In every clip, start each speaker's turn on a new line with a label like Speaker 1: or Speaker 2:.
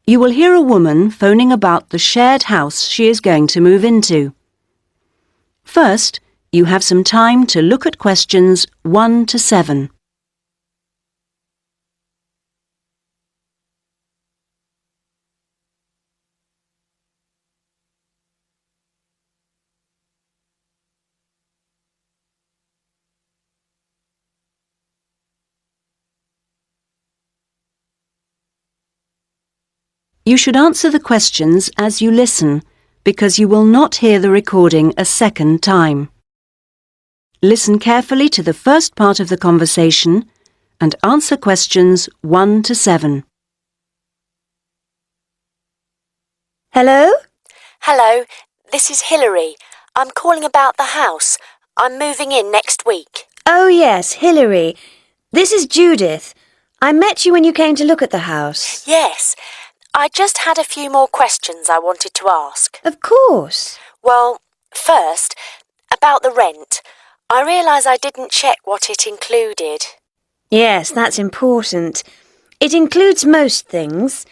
Speaker 1: You will hear a woman phoning about the shared house she is going to move into. First, you have some time to look at questions 1 to 7. You should answer the questions as you listen, because you will not hear the recording a second time. Listen carefully to the first part of the conversation and answer questions 1 to 7.
Speaker 2: Hello?
Speaker 3: Hello, this is Hilary. I'm calling about the house. I'm moving in next week.
Speaker 2: Oh yes, Hilary. This is Judith. I met you when you came to look at the house.
Speaker 3: Yes, I just had a few more questions I wanted to ask.
Speaker 2: Of course.
Speaker 3: Well, first, about the rent. I realise I didn't check what it included.
Speaker 2: Yes, that's important. It includes most things.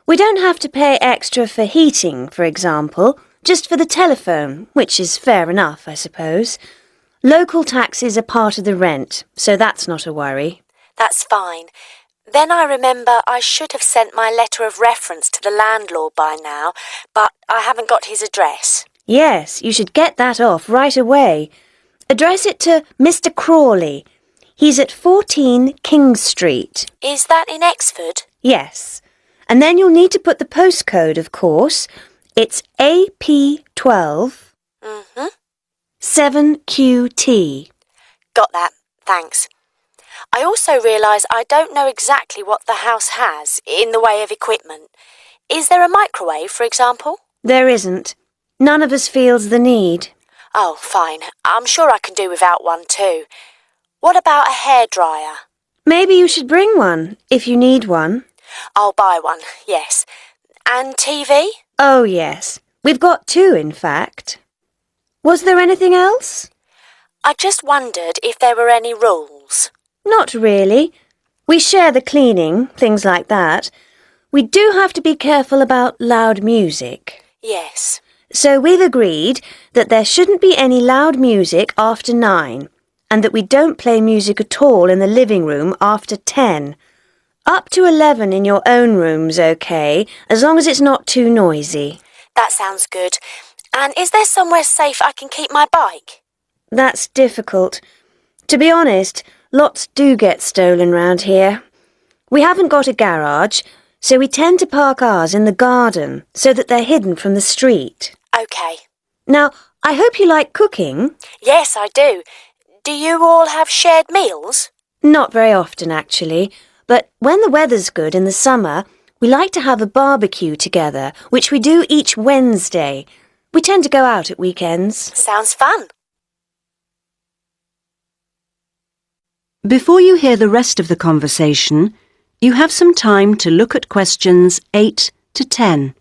Speaker 2: We don't have to pay extra for heating, for example, just for the telephone, which is fair enough, I suppose. Local taxes are part of the rent, so that's not a worry.
Speaker 3: That's fine. Then I remember I should have sent my letter of reference to the landlord by now, but I haven't got his address.
Speaker 2: Yes, you should get that off right away. Address it to Mr. Crawley. He's at 14 King Street.
Speaker 3: Is that in Exford?
Speaker 2: Yes. And then you'll need to put the postcode, of course. It's AP12 7QT.
Speaker 3: Got that, thanks. I also realise I don't know exactly what the house has in the way of equipment. Is there a microwave, for example?
Speaker 2: There isn't. None of us feels the need.
Speaker 3: Oh, fine. I'm sure I can do without one too. What about a hairdryer?
Speaker 2: Maybe you should bring one, if you need one.
Speaker 3: I'll buy one, yes. And TV?
Speaker 2: Oh, yes. We've got 2, in fact. Was there anything else?
Speaker 3: I just wondered if there were any rules.
Speaker 2: Not really. We share the cleaning, things like that. We do have to be careful about loud music.
Speaker 3: Yes.
Speaker 2: So we've agreed that there shouldn't be any loud music after 9, and that we don't play music at all in the living room after 10. Up to 11 in your own room's okay, as long as it's not too noisy.
Speaker 3: That sounds good. And is there somewhere safe I can keep my bike?
Speaker 2: That's difficult. To be honest, lots do get stolen round here. We haven't got a garage, so we tend to park ours in the garden so that they're hidden from the street.
Speaker 3: OK.
Speaker 2: Now, I hope you like cooking.
Speaker 3: Yes, I do. Do you all have shared meals?
Speaker 2: Not very often, actually. But when the weather's good in the summer, we like to have a barbecue together, which we do each Wednesday. We tend to go out at weekends.
Speaker 3: Sounds fun.
Speaker 1: Before you hear the rest of the conversation, you have some time to look at questions 8 to 10.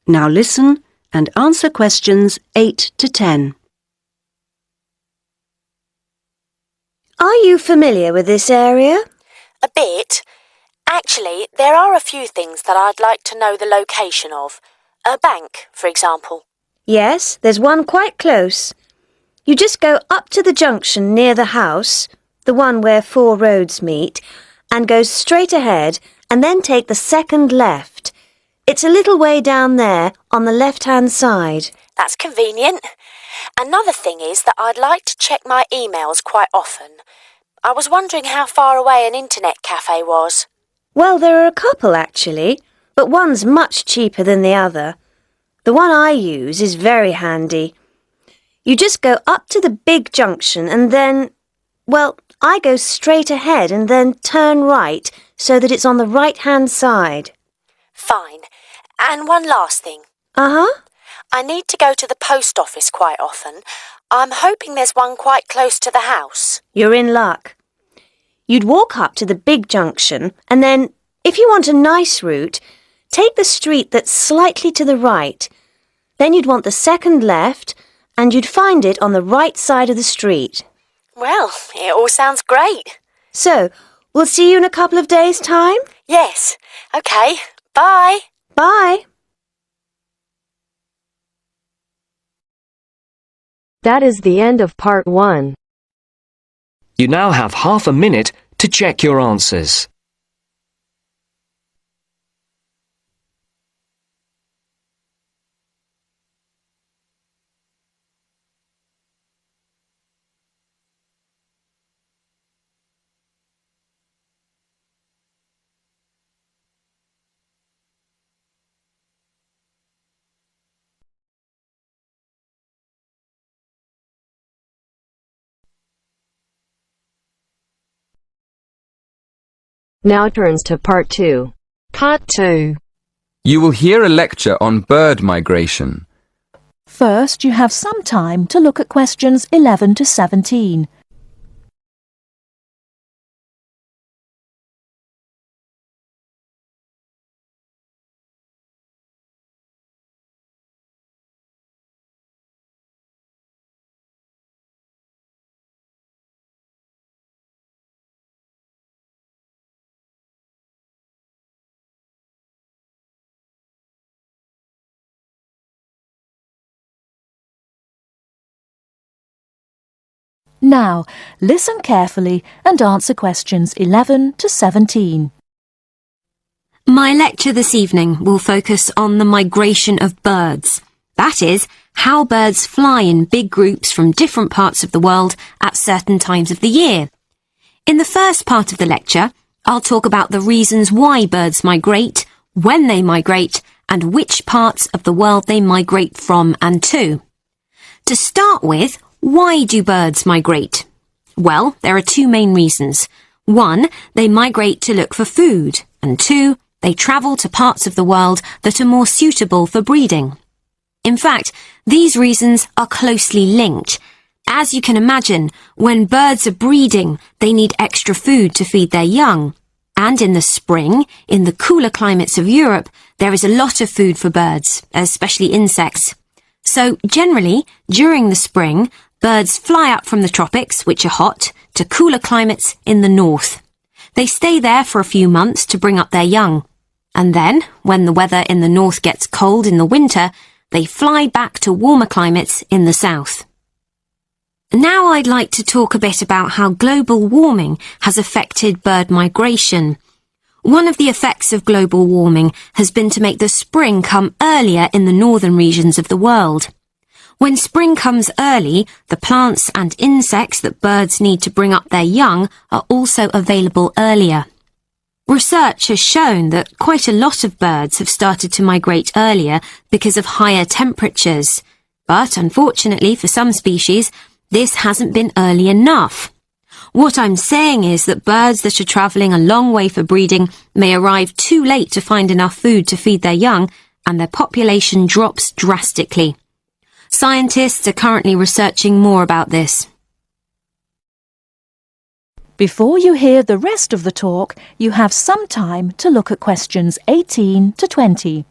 Speaker 1: Now listen and answer questions 8 to 10.
Speaker 2: Are you familiar with this area?
Speaker 3: A bit. Actually, there are a few things that I'd like to know the location of. A bank, for example.
Speaker 2: Yes, there's one quite close. You just go up to the junction near the house, the one where 4 roads meet, and go straight ahead and then take the second left. It's a little way down there on the left-hand side.
Speaker 3: That's convenient. Another thing is that I'd like to check my emails quite often. I was wondering how far away an internet cafe was.
Speaker 2: Well, there are a couple, actually, but one's much cheaper than the other. The one I use is very handy. You just go up to the big junction and then, well, I go straight ahead and then turn right so that it's on the right-hand side.
Speaker 3: Fine. And one last thing.
Speaker 2: Uh-huh.
Speaker 3: I need to go to the post office quite often. I'm hoping there's one quite close to the house.
Speaker 2: You're in luck. You'd walk up to the big junction and then, if you want a nice route, take the street that's slightly to the right. Then you'd want the second left, and you'd find it on the right side of the street.
Speaker 3: Well, it all sounds great.
Speaker 2: So, we'll see you in a couple of days' time?
Speaker 3: Yes. OK. Bye.
Speaker 2: Bye.
Speaker 4: That is the end of part 1.
Speaker 5: You now have half a minute to check your answers.
Speaker 4: Now turns to part 2.
Speaker 6: Part 2.
Speaker 7: You will hear a lecture on bird migration.
Speaker 6: First, you have some time to look at questions 11 to 17. Now, listen carefully and answer questions 11 to 17.
Speaker 1: My lecture this evening will focus on the migration of birds. That is, how birds fly in big groups from different parts of the world at certain times of the year. In the first part of the lecture, I'll talk about the reasons why birds migrate, when they migrate, and which parts of the world they migrate from and to. To start with, why do birds migrate? Well, there are two main reasons. One, they migrate to look for food, and two, they travel to parts of the world that are more suitable for breeding. In fact, these reasons are closely linked. As you can imagine, when birds are breeding, they need extra food to feed their young. And in the spring, in the cooler climates of Europe, there is a lot of food for birds, especially insects. So generally, during the spring, birds fly up from the tropics, which are hot, to cooler climates in the north. They stay there for a few months to bring up their young. And then, when the weather in the north gets cold in the winter, they fly back to warmer climates in the south. Now I'd like to talk a bit about how global warming has affected bird migration. One of the effects of global warming has been to make the spring come earlier in the northern regions of the world. When spring comes early, the plants and insects that birds need to bring up their young are also available earlier. Research has shown that quite a lot of birds have started to migrate earlier because of higher temperatures. But unfortunately for some species, this hasn't been early enough. What I'm saying is that birds that are travelling a long way for breeding may arrive too late to find enough food to feed their young, and their population drops drastically. Scientists are currently researching more about this.
Speaker 6: Before you hear the rest of the talk, you have some time to look at questions 18 to 20.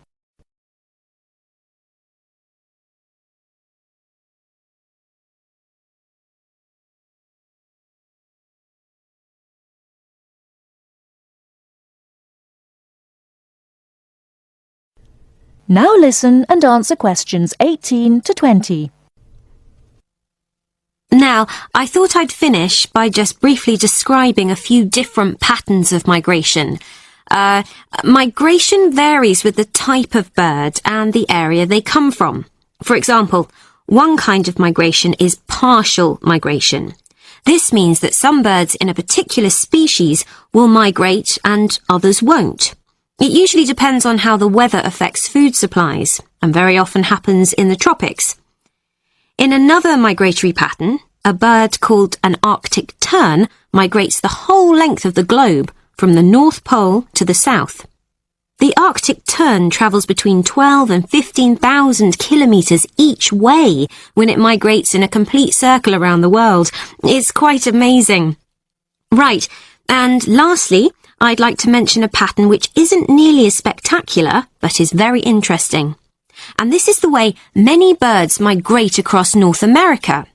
Speaker 6: Now listen and answer questions 18 to 20.
Speaker 1: Now, I thought I'd finish by just briefly describing a few different patterns of migration. Migration varies with the type of bird and the area they come from. For example, one kind of migration is partial migration. This means that some birds in a particular species will migrate and others won't. It usually depends on how the weather affects food supplies, and very often happens in the tropics. In another migratory pattern, a bird called an Arctic tern migrates the whole length of the globe, from the North Pole to the south. The Arctic tern travels between 12 and 15,000 kilometres each way when it migrates in a complete circle around the world. It's quite amazing. Right, and lastly,
Speaker 8: I'd like to mention a pattern which isn't nearly as spectacular, but is very interesting. And this is the way many birds migrate across North America.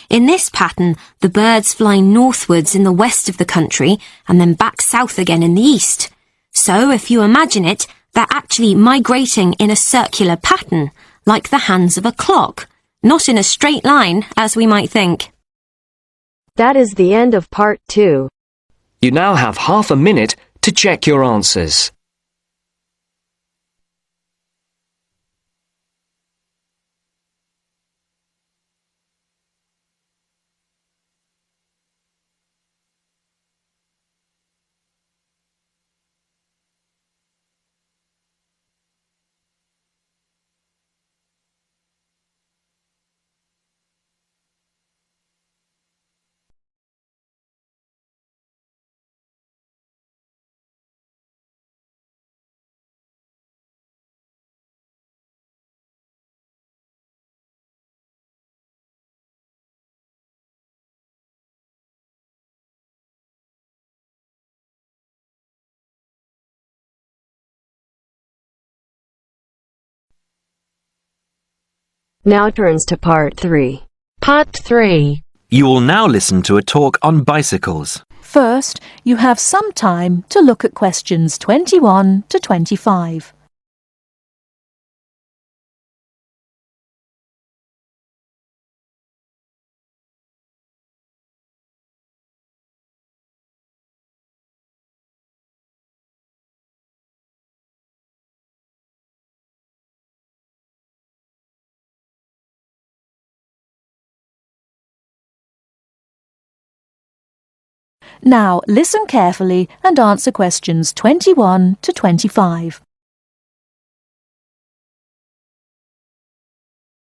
Speaker 8: In this pattern, the birds fly northwards in the west of the country and then back south again in the east. So, if you imagine it, they're actually migrating in a circular pattern, like the hands of a clock, not in a straight line, as we might think.
Speaker 4: That is the end of part 2.
Speaker 5: You now have half a minute to check your answers.
Speaker 4: Now turns to part 3.
Speaker 9: Part 3.
Speaker 10: You will now listen to a talk on bicycles.
Speaker 6: First, you have some time to look at questions 21 to 25. Now listen carefully and answer questions 21 to 25.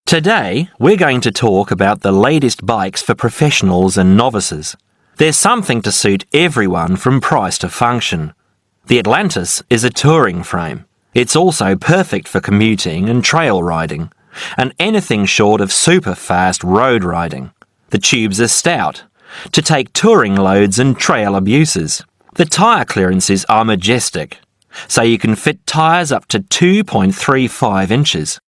Speaker 10: Today, we're going to talk about the latest bikes for professionals and novices. There's something to suit everyone from price to function. The Atlantis is a touring frame. It's also perfect for commuting and trail riding, and anything short of super fast road riding. The tubes are stout to take touring loads and trail abuses. The tyre clearances are majestic, so you can fit tyres up to 2.35 inches.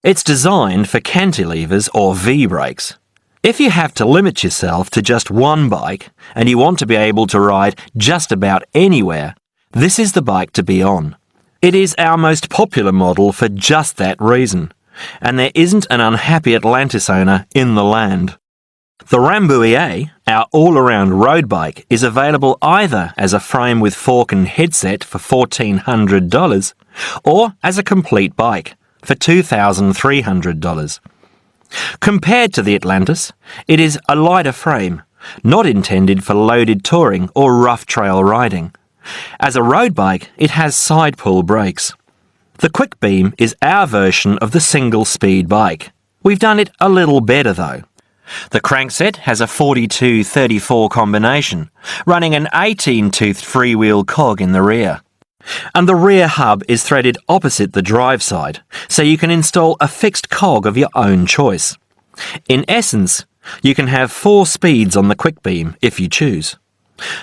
Speaker 10: It's designed for cantilevers or V-brakes. If you have to limit yourself to just one bike and you want to be able to ride just about anywhere, this is the bike to be on. It is our most popular model for just that reason, and there isn't an unhappy Atlantis owner in the land. The Rambouillet, our all-around road bike, is available either as a frame with fork and headset for $1,400 or as a complete bike for $2,300. Compared to the Atlantis, it is a lighter frame, not intended for loaded touring or rough trail riding. As a road bike, it has side pull brakes. The Quick Beam is our version of the single-speed bike. We've done it a little better though. The crankset has a 42-34 combination, running an 18-toothed freewheel cog in the rear. And the rear hub is threaded opposite the drive side, so you can install a fixed cog of your own choice. In essence, you can have 4 speeds on the Quick Beam if you choose.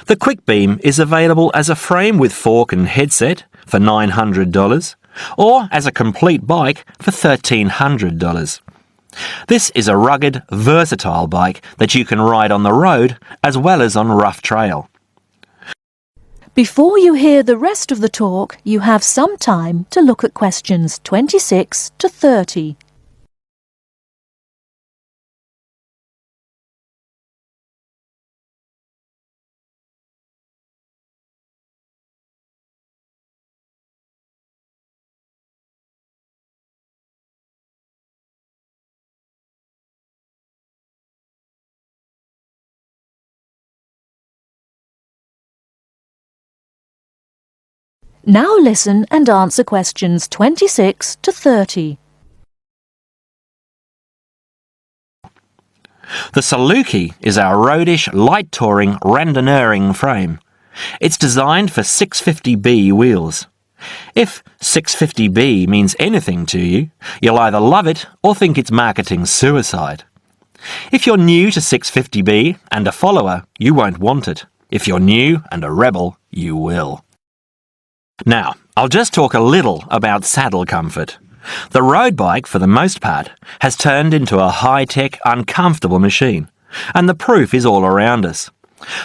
Speaker 10: The Quick Beam is available as a frame with fork and headset for $900, or as a complete bike for $1,300. This is a rugged, versatile bike that you can ride on the road as well as on rough trail.
Speaker 6: Before you hear the rest of the talk, you have some time to look at questions 26 to 30. Now listen and answer questions 26 to 30.
Speaker 10: The Saluki is our roadish, light touring, randonneuring frame. It's designed for 650B wheels. If 650B means anything to you, you'll either love it or think it's marketing suicide. If you're new to 650B and a follower, you won't want it. If you're new and a rebel, you will. Now, I'll just talk a little about saddle comfort. The road bike, for the most part, has turned into a high-tech, uncomfortable machine, and the proof is all around us.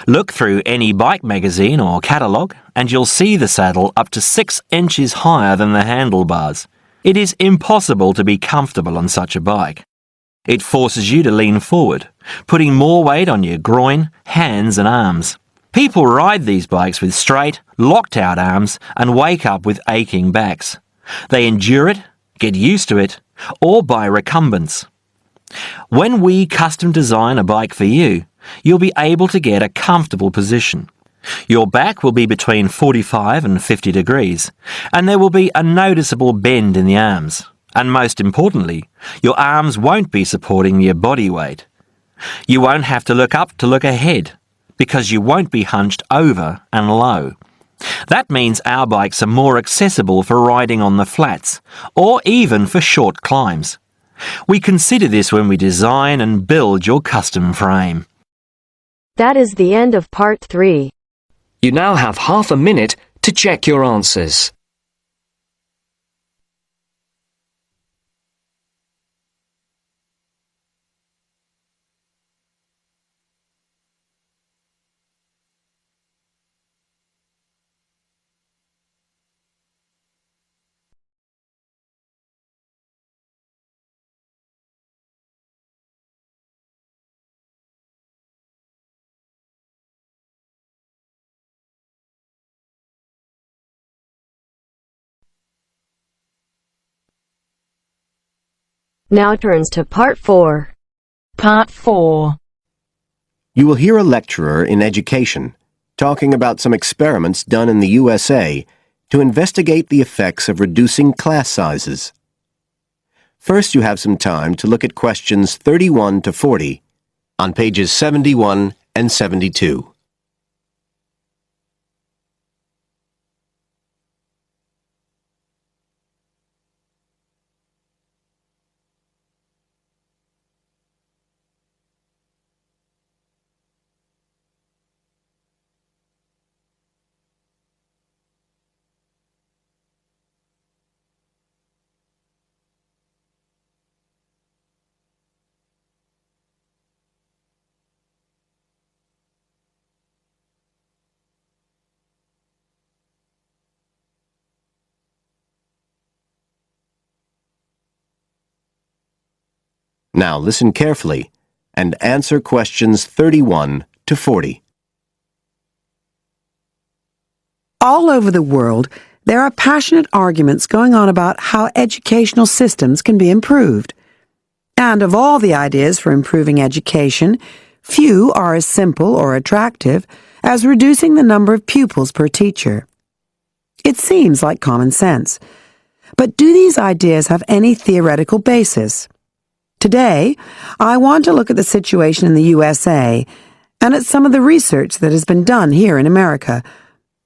Speaker 10: Look through any bike magazine or catalogue, and you'll see the saddle up to 6 inches higher than the handlebars. It is impossible to be comfortable on such a bike. It forces you to lean forward, putting more weight on your groin, hands and arms. People ride these bikes with straight, locked-out arms and wake up with aching backs. They endure it, get used to it, or buy recumbents. When we custom design a bike for you, you'll be able to get a comfortable position. Your back will be between 45 and 50 degrees, and there will be a noticeable bend in the arms. And most importantly, your arms won't be supporting your body weight. You won't have to look up to look ahead, because you won't be hunched over and low. That means our bikes are more accessible for riding on the flats, or even for short climbs. We consider this when we design and build your custom frame.
Speaker 4: That is the end of part 3.
Speaker 5: You now have half a minute to check your answers.
Speaker 4: Now turns to part 4.
Speaker 6: Part 4.
Speaker 9: You will hear a lecturer in education talking about some experiments done in the USA to investigate the effects of reducing class sizes. First, you have some time to look at questions 31 to 40 on pages 71 and 72. Now listen carefully and answer questions 31 to 40.
Speaker 11: All over the world, there are passionate arguments going on about how educational systems can be improved. And of all the ideas for improving education, few are as simple or attractive as reducing the number of pupils per teacher. It seems like common sense. But do these ideas have any theoretical basis? Today, I want to look at the situation in the USA and at some of the research that has been done here in America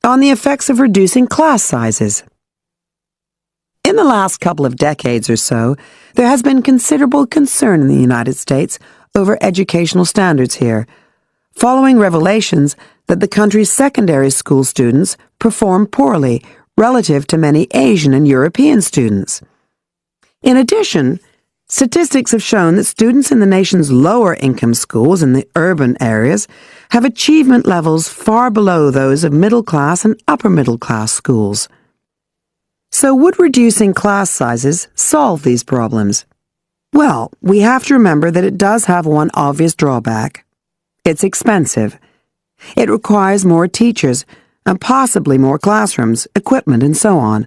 Speaker 11: on the effects of reducing class sizes. In the last couple of decades or so, there has been considerable concern in the United States over educational standards here, following revelations that the country's secondary school students perform poorly relative to many Asian and European students. In addition, statistics have shown that students in the nation's lower-income schools in the urban areas have achievement levels far below those of middle-class and upper-middle-class schools. So would reducing class sizes solve these problems? Well, we have to remember that it does have one obvious drawback. It's expensive. It requires more teachers and possibly more classrooms, equipment, and so on.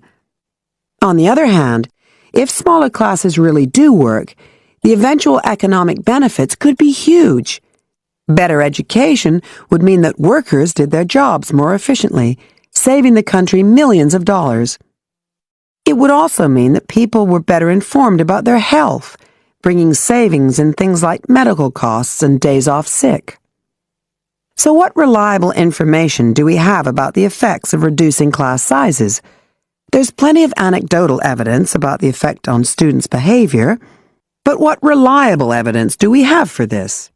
Speaker 11: On the other hand, if smaller classes really do work, the eventual economic benefits could be huge. Better education would mean that workers did their jobs more efficiently, saving the country millions of dollars. It would also mean that people were better informed about their health, bringing savings in things like medical costs and days off sick. So what reliable information do we have about the effects of reducing class sizes? There's plenty of anecdotal evidence about the effect on students' behavior, but what reliable evidence do we have for this?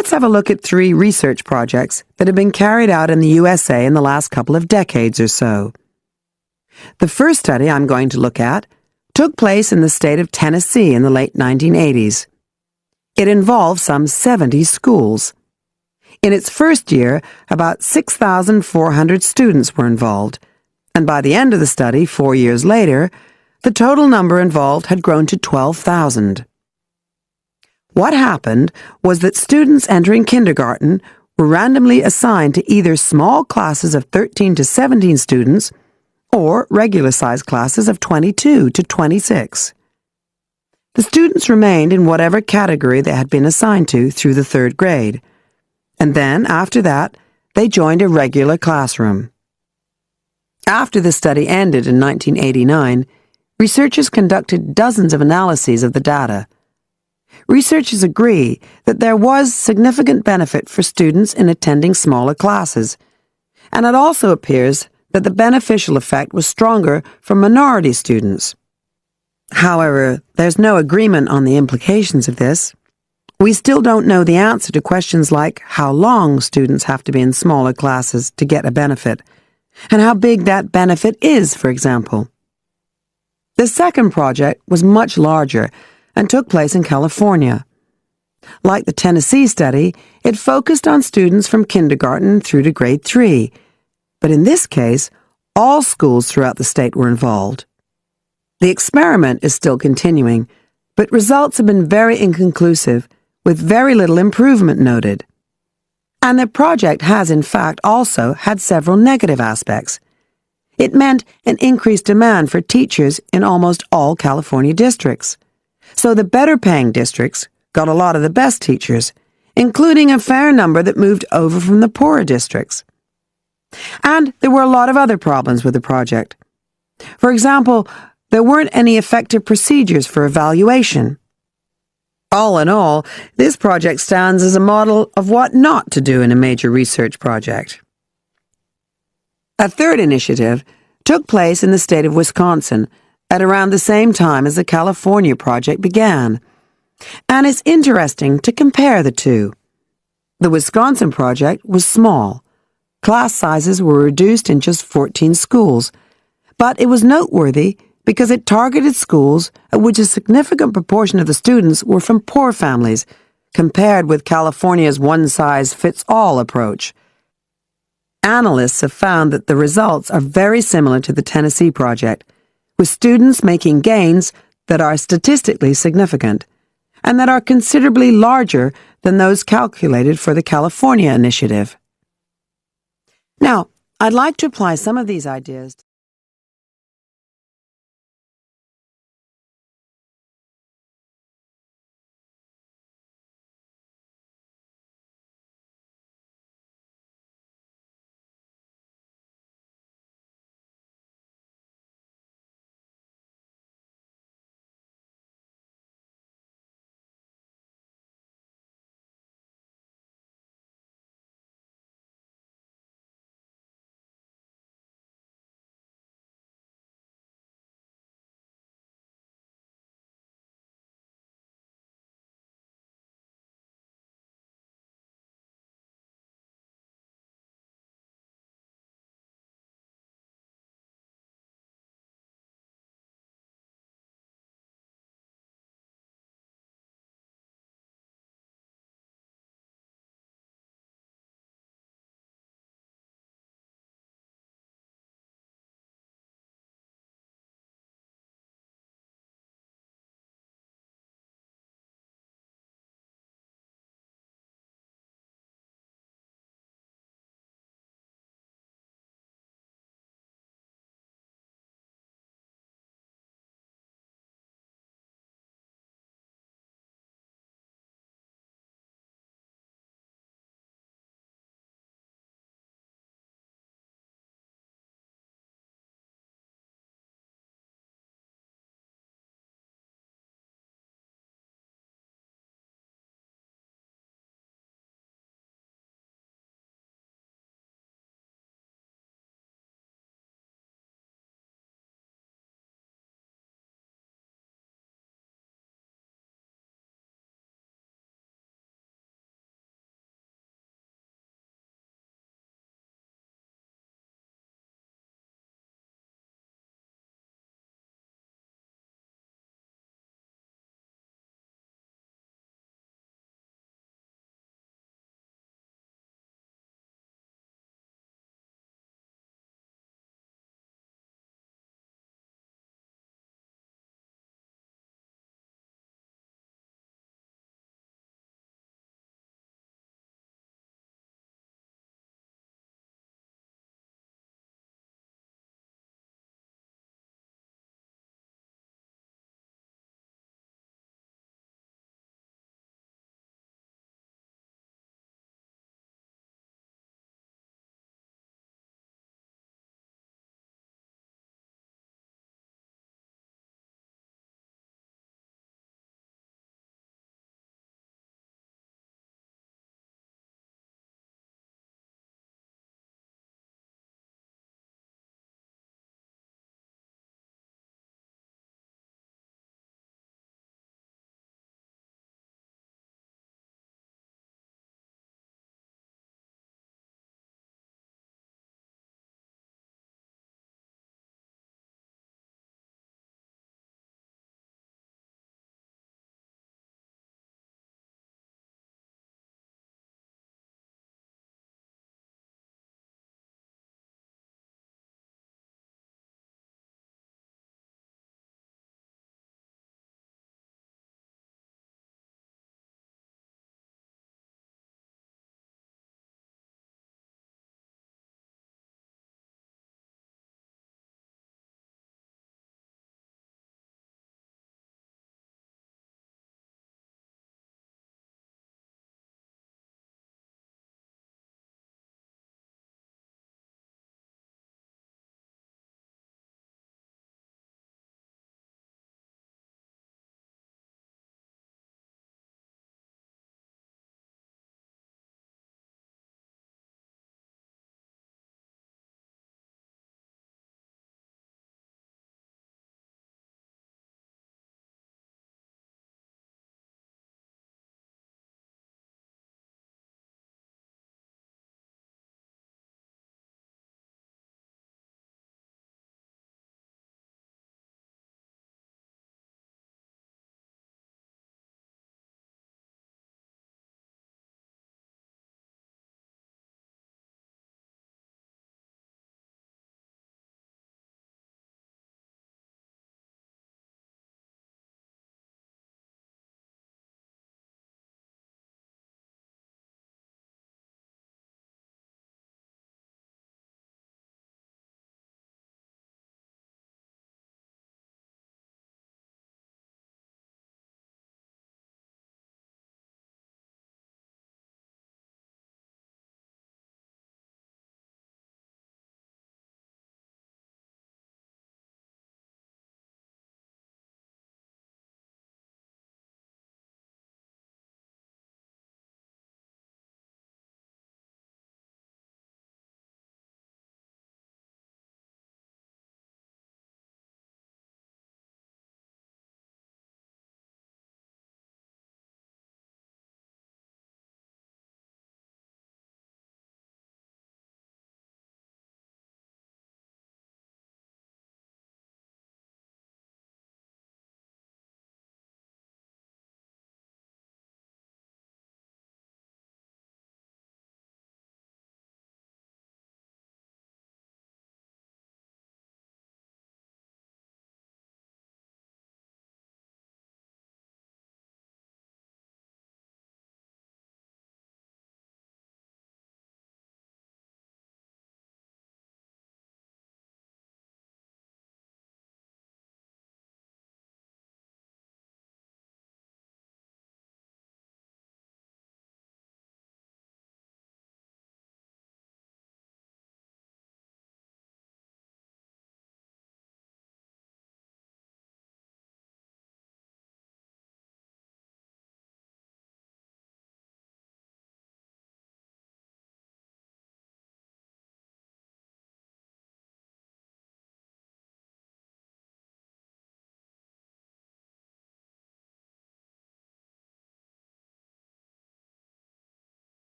Speaker 11: Let's have a look at 3 research projects that have been carried out in the USA in the last couple of decades or so. The first study I'm going to look at took place in the state of Tennessee in the late 1980s. It involved some 70 schools. In its first year, about 6,400 students were involved, and by the end of the study, 4 years later, the total number involved had grown to 12,000. What happened was that students entering kindergarten were randomly assigned to either small classes of 13 to 17 students or regular-sized classes of 22 to 26. The students remained in whatever category they had been assigned to through the 3rd grade, and then, after that, they joined a regular classroom. After the study ended in 1989, researchers conducted dozens of analyses of the data. Researchers agree that there was significant benefit for students in attending smaller classes, and it also appears that the beneficial effect was stronger for minority students. However, there's no agreement on the implications of this. We still don't know the answer to questions like how long students have to be in smaller classes to get a benefit, and how big that benefit is, for example. The second project was much larger and took place in California. Like the Tennessee study, it focused on students from kindergarten through to grade 3, but in this case, all schools throughout the state were involved. The experiment is still continuing, but results have been very inconclusive, with very little improvement noted. And the project has, in fact, also had several negative aspects. It meant an increased demand for teachers in almost all California districts. So the better-paying districts got a lot of the best teachers, including a fair number that moved over from the poorer districts. And there were a lot of other problems with the project. For example, there weren't any effective procedures for evaluation. All in all, this project stands as a model of what not to do in a major research project. A third initiative took place in the state of Wisconsin at around the same time as the California project began, and it's interesting to compare the two. The Wisconsin project was small. Class sizes were reduced in just 14 schools, but it was noteworthy because it targeted schools at which a significant proportion of the students were from poor families, compared with California's one-size-fits-all approach. Analysts have found that the results are very similar to the Tennessee project, with students making gains that are statistically significant, and that are considerably larger than those calculated for the California initiative. Now, I'd like to apply some of these ideas